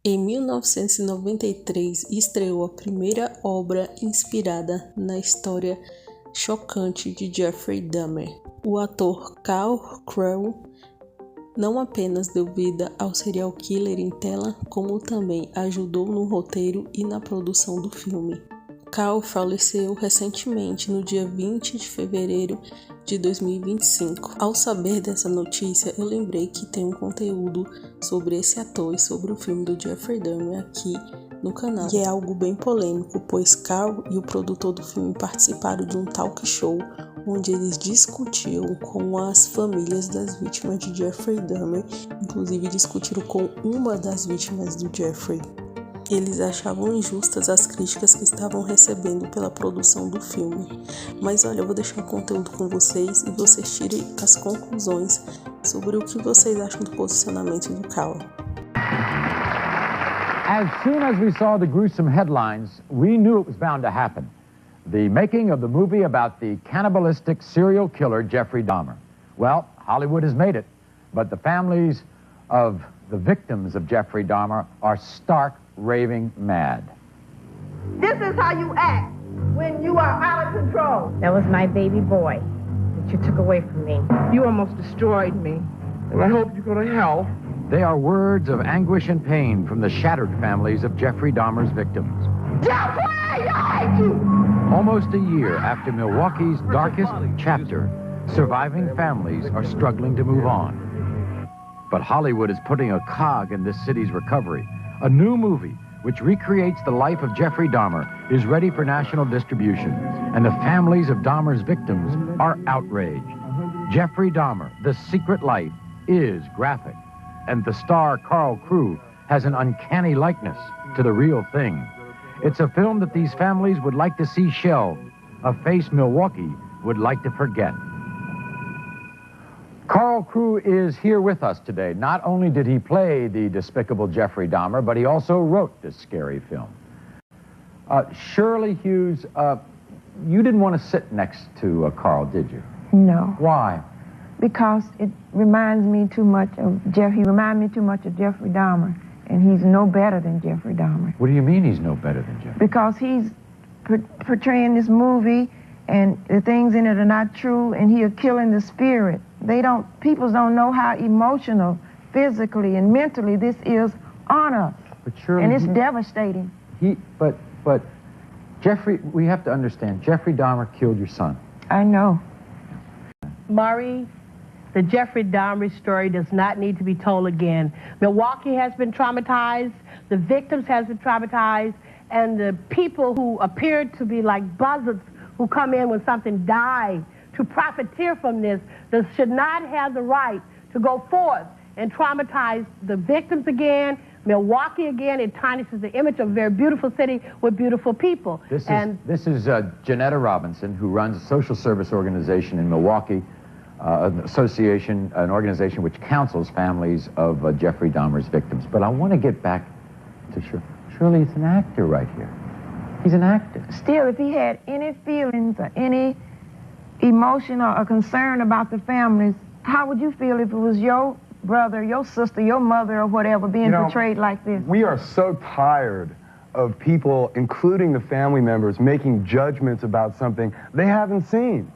Em 1993, estreou a primeira obra inspirada na história chocante de Jeffrey Dahmer. O ator Karl Krell não apenas deu vida ao serial killer em tela, como também ajudou no roteiro e na produção do filme. Karl faleceu recentemente, no dia 20 de fevereiro de 2025. Ao saber dessa notícia, eu lembrei que tem um conteúdo sobre esse ator e sobre o filme do Jeffrey Dahmer aqui no canal. E é algo bem polêmico, pois Karl e o produtor do filme participaram de um talk show onde eles discutiam com as famílias das vítimas de Jeffrey Dahmer, inclusive discutiram com uma das vítimas do Jeffrey. Eles achavam injustas as críticas que estavam recebendo pela produção do filme. Mas olha, eu vou deixar o conteúdo com vocês e vocês tirem as conclusões sobre o que vocês acham do posicionamento do Karl. As soon as we saw the gruesome headlines, we knew it was bound to happen. The making of the movie about the cannibalistic serial killer Jeffrey Dahmer. Well, Hollywood has made it, but the families of the victims of Jeffrey Dahmer are stark raving mad. This is how you act when you are out of control. That was my baby boy that you took away from me. You almost destroyed me, and I hope you go to hell. They are words of anguish and pain from the shattered families of Jeffrey Dahmer's victims. Jeffrey, I hate you! Almost a year after Milwaukee's darkest chapter, surviving families are struggling to move on. But Hollywood is putting a cog in this city's recovery. A new movie, which recreates the life of Jeffrey Dahmer, is ready for national distribution, and the families of Dahmer's victims are outraged. Jeffrey Dahmer, The Secret Life, is graphic, and the star Karl Krell has an uncanny likeness to the real thing. It's a film that these families would like to see shelved, a face Milwaukee would like to forget. Karl Krell is here with us today. Not only did he play the despicable Jeffrey Dahmer, but he also wrote this scary film. Shirley Hughes, you didn't want to sit next to Karl, did you? No. Why? Because it reminds me too much of he reminds me too much of Jeffrey Dahmer, and he's no better than Jeffrey Dahmer. What do you mean he's no better than Jeffrey? Because he's portraying this movie, and the things in it are not true, and he is killing the spirit. People don't know how emotional, physically, and mentally this is on us. But surely and it's devastating. But Jeffrey, we have to understand, Jeffrey Dahmer killed your son. I know. Murray, the Jeffrey Dahmer story does not need to be told again. Milwaukee has been traumatized, the victims have been traumatized, and the people who appeared to be like buzzards who come in when something dies to profiteer from this, they should not have the right to go forth and traumatize the victims again, Milwaukee again. It tarnishes the image of a very beautiful city with beautiful people. This is Janetta Robinson, who runs a social service organization in Milwaukee, an organization which counsels families of Jeffrey Dahmer's victims. But I want to get back to Shirley. He's an actor right here. He's an actor. Still, if he had any feelings or any emotion or concern about the families, how would you feel if it was your brother, your sister, your mother, or whatever being portrayed like this? We are so tired of people, including the family members, making judgments about something they haven't seen.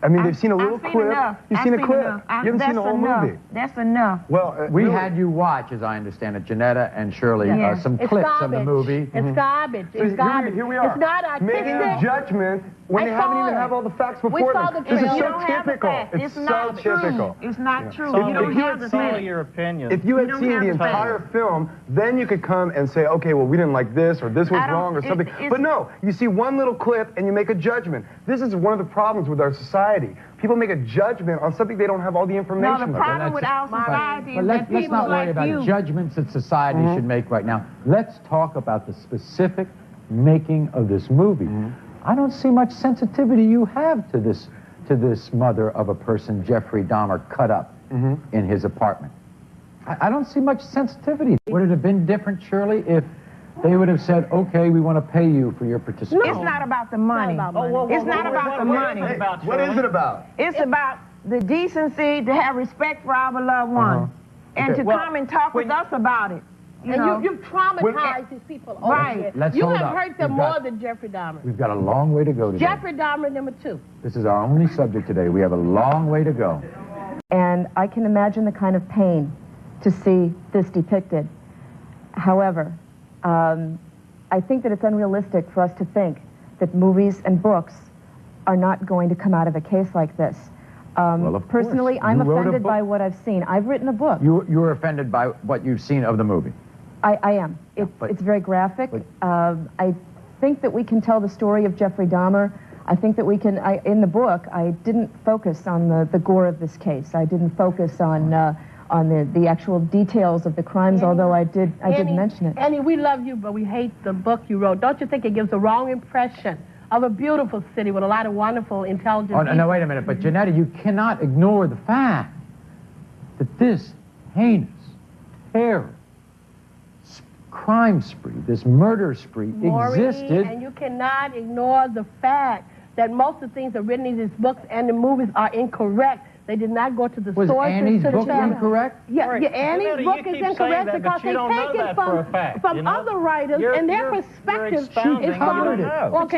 I mean, they've seen a little clip. You've seen a clip. You haven't seen the whole movie. That's enough. Well, we had you watch, as I understand it, Janetta and Shirley, some clips of the movie. It's garbage. It's garbage. Here we are. It's not artistic. Making a judgment when they haven't even have all the facts before them. This is so typical. It's so typical. It's not true. So You don't have the facts. your opinion. If you had seen the entire film, then you could come and say, okay, well, we didn't like this, or this was wrong, or something. But no, you see one little clip and you make a judgment. This is one of the problems with our society. People make a judgment on something they don't have all the information. No, the problem with our society is that let's people not worry like about you. judgments that society should make right now. Let's talk about the specific making of this movie. I don't see much sensitivity you have to this mother of a person Jeffrey Dahmer cut up in his apartment. I don't see much sensitivity. Would it have been different, Shirley, if they would have said, okay, we want to pay you for your participation? It's not about the money. It's not about the money. What is it about? It's about the decency to have respect for our beloved ones and to come and talk with us about it. you've traumatized these people over here. You have hurt them more than Jeffrey Dahmer. We've got a long way to go today. Jeffrey Dahmer, number 2. This is our only subject today. We have a long way to go. And I can imagine the kind of pain to see this depicted. However, I think that it's unrealistic for us to think that movies and books are not going to come out of a case like this. Well, of course. Personally, I'm offended by what I've seen. I've written a book. You're offended by what you've seen of the movie? I am. It's very graphic. I think that we can tell the story of Jeffrey Dahmer. I think that we can, in the book, I didn't focus on the gore of this case. I didn't focus on the actual details of the crimes, although I did mention it. Annie, we love you, but we hate the book you wrote. Don't you think it gives the wrong impression of a beautiful city with a lot of wonderful, intelligent people? No, wait a minute. But, Janetta, you cannot ignore the fact that this heinous, terror, crime spree, this murder spree existed. And you cannot ignore the fact that most of the things that are written in these books and the movies are incorrect. They did not go to the sources. Was Annie's book incorrect? Yeah, Annie's book is incorrect because they take it from other writers and their perspective is from... Okay.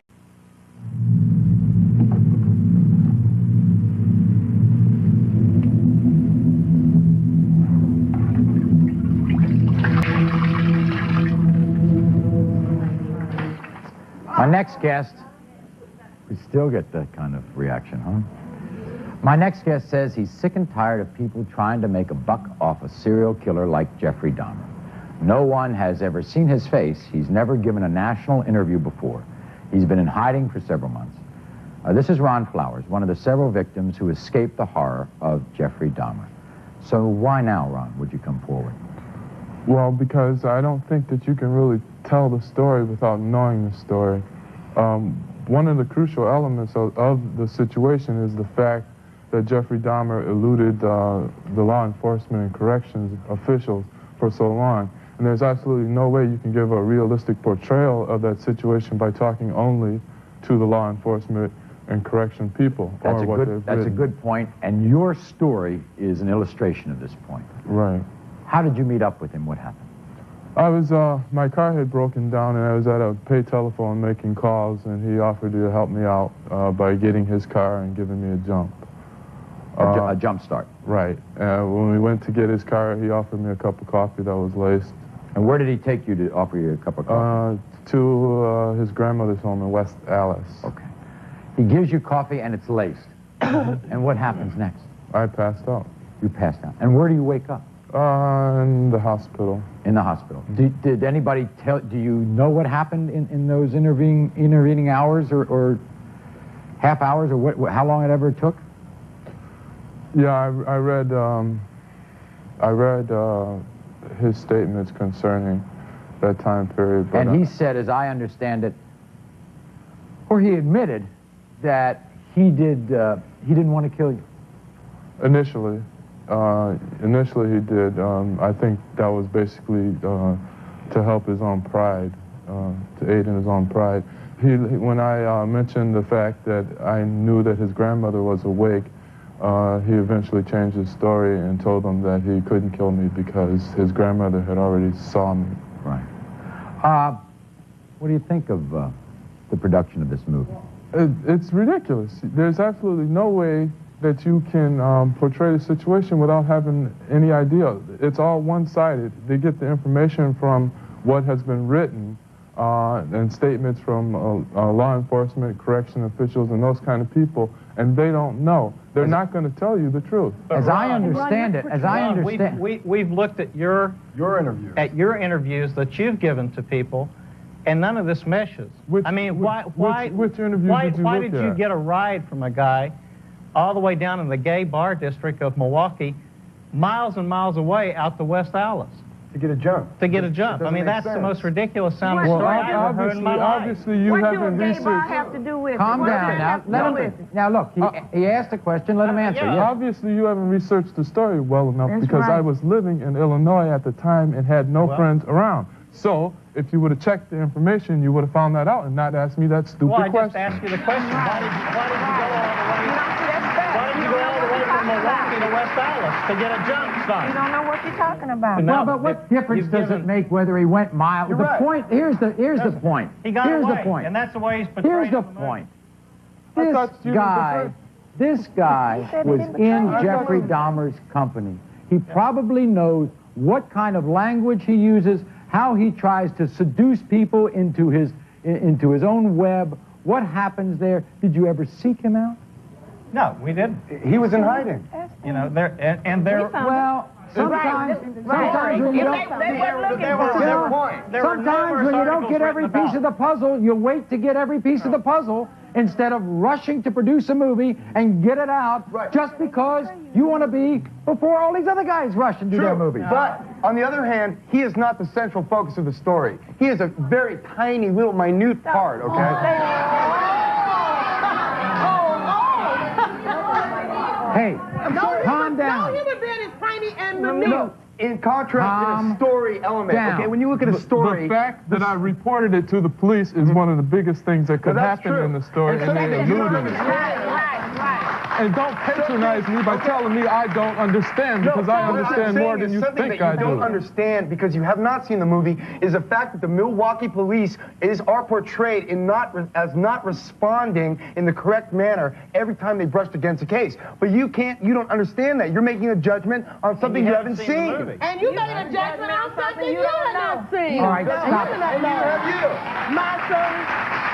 My next guest, we still get that kind of reaction, huh? My next guest says he's sick and tired of people trying to make a buck off a serial killer like Jeffrey Dahmer. No one has ever seen his face. He's never given a national interview before. He's been in hiding for several months. This is Ron Flowers, one of the several victims who escaped the horror of Jeffrey Dahmer. So why now, Ron, would you come forward? Well, because I don't think that you can really tell the story without knowing the story. One of the crucial elements of the situation is the fact that Jeffrey Dahmer eluded the law enforcement and corrections officials for so long. And there's absolutely no way you can give a realistic portrayal of that situation by talking only to the law enforcement and correction people. That's a good point, and your story is an illustration of this point. Right. How did you meet up with him? What happened? I was, my car had broken down and I was at a pay telephone making calls, and he offered to help me out by getting his car and giving me a jump. A jump start. Right. When we went to get his car, he offered me a cup of coffee that was laced. And where did he take you to offer you a cup of coffee? To his grandmother's home in West Alice. Okay. He gives you coffee and it's laced. And what happens next? I passed out. You passed out. And where do you wake up? In the hospital. In the hospital. Did anybody tell, do you know what happened in those intervening hours or half hours, or how long it ever took? Yeah, I read his statements concerning that time period. But and he said, as I understand it, or he admitted that he didn't want to kill you. Initially he did. I think that was basically to help his own pride, to aid in his own pride. When I mentioned the fact that I knew that his grandmother was awake, he eventually changed his story and told them that he couldn't kill me because his grandmother had already saw me. Right. What do you think of the production of this movie? It's ridiculous. There's absolutely no way that you can portray the situation without having any idea. It's all one-sided. They get the information from what has been written and statements from law enforcement, correction officials, and those kind of people, and they don't know. They're not going to tell you the truth. As I understand it, we've looked at your interviews that you've given to people, and none of this meshes. Which interviews why did you get a ride from a guy all the way down in the gay bar district of Milwaukee, miles and miles away out to West Alice? To get a jump. To get a jump. I mean, that's the most ridiculous sounding story I've ever heard in my life. Obviously, you haven't researched. What do a gay bar have to do with it? Calm down now. Let him. Now look, he asked a question. Let him answer. Yeah. Obviously, you haven't researched the story well enough because I was living in Illinois at the time and had no friends around. So, if you would have checked the information, you would have found that out and not asked me that stupid question. Well, I just asked you the question. Why did you go all the way? Why did you go all the way from Milwaukee to West Dallas to get a jump start. You don't know what you're talking about. Well, but what difference does it make whether he went miles? The point, here's the point. He got here's away, the point. and that's the way he's portrayed. Here's the point. This guy was in Jeffrey Dahmer's company. He probably knows what kind of language he uses, how he tries to seduce people into his own web. What happens there? Did you ever seek him out? No, we didn't. He was in hiding. You know, well, sometimes when you don't, sometimes when you don't get every piece of the puzzle, you wait to get every piece of the puzzle instead of rushing to produce a movie and get it out just because you want to be before all these other guys rush and do their movies. But on the other hand, he is not the central focus of the story. He is a very tiny, little, minute part, okay? Hey, calm down. No human being is tiny and minute. No, in contrast, in a story element, okay? When you look at a story... The fact that I reported it to the police is one of the biggest things that could happen in the story, and they eluded it. And don't patronize me by telling me I don't understand, because I understand more than you think I do. Something that you don't understand because you have not seen the movie is the fact that the Milwaukee police are portrayed as not responding in the correct manner every time they brushed against a case. But you don't understand that. You're making a judgment on something you haven't seen. And you made a judgment on something you have not seen. All right, stop. And you have you. My son.